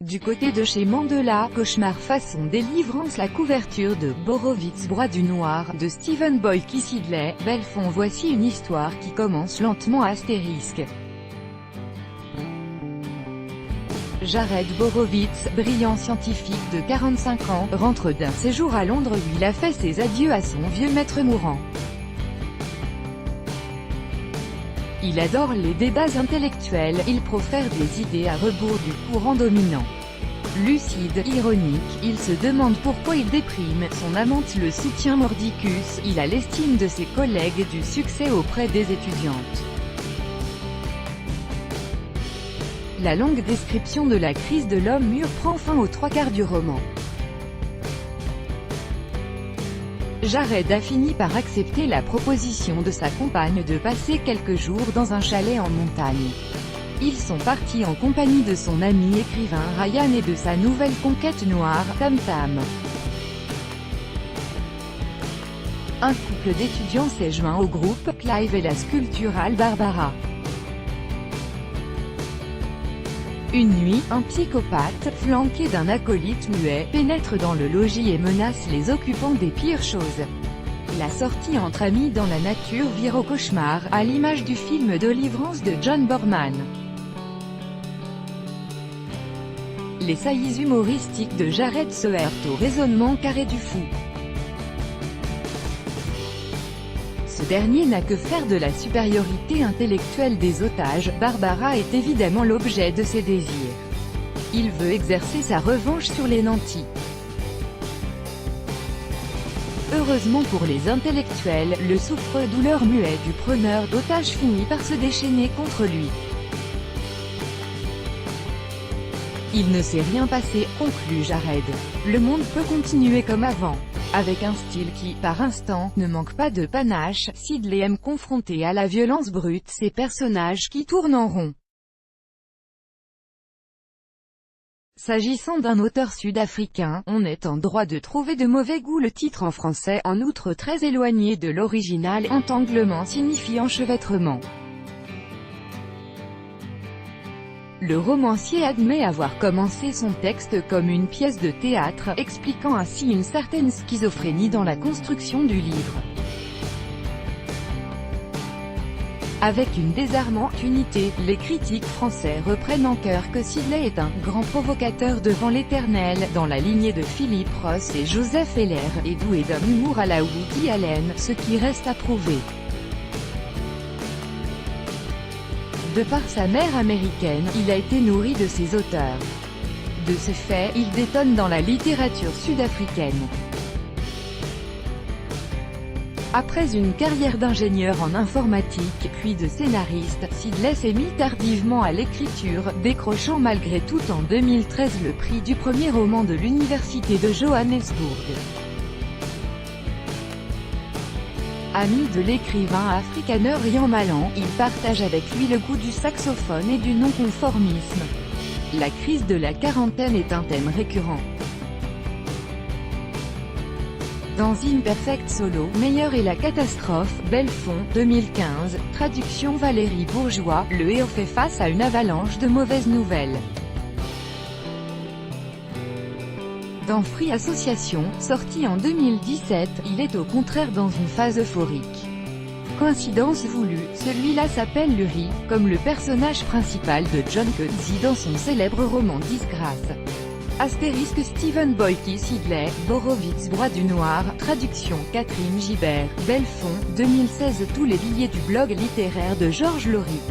Du côté de chez Mandela, Cauchemar façon délivrance, la couverture de Borowitz Broie du Noir, de Stephen Boyky Sidley, Belfond. Voici une histoire qui commence lentement. Astérisque. Jared Borowitz, brillant scientifique de 45 ans, rentre d'un séjour à Londres où il a fait ses adieux à son vieux maître mourant. Il adore les débats intellectuels, il profère des idées à rebours du courant dominant. Lucide, ironique, il se demande pourquoi il déprime, son amante le soutient mordicus, il a l'estime de ses collègues et du succès auprès des étudiantes. La longue description de la crise de l'homme mûr prend fin aux 3/4 du roman. Jared a fini par accepter la proposition de sa compagne de passer quelques jours dans un chalet en montagne. Ils sont partis en compagnie de son ami écrivain Ryan et de sa nouvelle conquête noire, Tam Tam. Un couple d'étudiants s'est joint au groupe, Clive et la sculpturale Barbara. Une nuit, un psychopathe, flanqué d'un acolyte muet, pénètre dans le logis et menace les occupants des pires choses. La sortie entre amis dans la nature vire au cauchemar, à l'image du film Deliverance de John Boorman. Les saillies humoristiques de Jared se heurtent au raisonnement carré du fou. Ce dernier n'a que faire de la supériorité intellectuelle des otages. Barbara est évidemment l'objet de ses désirs. Il veut exercer sa revanche sur les nantis. Heureusement pour les intellectuels, le souffre-douleur muet du preneur d'otages finit par se déchaîner contre lui. Il ne s'est rien passé, conclut Jared. Le monde peut continuer comme avant. Avec un style qui, par instant, ne manque pas de panache, Sidley aime confronter à la violence brute ces personnages qui tournent en rond. S'agissant d'un auteur sud-africain, on est en droit de trouver de mauvais goût le titre en français, en outre très éloigné de l'original, entanglement signifie enchevêtrement. Le romancier admet avoir commencé son texte comme une pièce de théâtre, expliquant ainsi une certaine schizophrénie dans la construction du livre. Avec une désarmante unité, les critiques français reprennent en cœur que Sidley est un « grand provocateur devant l'éternel » dans la lignée de Philip Roth et Joseph Heller, et doué d'un humour à la Woody Allen, ce qui reste à prouver. De par sa mère américaine, il a été nourri de ses auteurs. De ce fait, il détonne dans la littérature sud-africaine. Après une carrière d'ingénieur en informatique, puis de scénariste, Sidley s'est mis tardivement à l'écriture, décrochant malgré tout en 2013 le prix du premier roman de l'université de Johannesburg. Ami de l'écrivain afrikaner Ian Malan, il partage avec lui le goût du saxophone et du non-conformisme. La crise de la quarantaine est un thème récurrent. Dans Imperfect Solo, Meilleur et la catastrophe, Belfond, 2015, traduction Valérie Bourgeois, le héros fait face à une avalanche de mauvaises nouvelles. Dans Free Association, sorti en 2017, il est au contraire dans une phase euphorique. Coïncidence voulue, celui-là s'appelle Lurie, comme le personnage principal de John Coetzee dans son célèbre roman Disgrâce. Astérisque Stephen Boyky Sidley, Borowitz Broie du Noir, traduction Catherine Gibert, Belfond, 2016. Tous les billets du blog littéraire de Georges Laurie.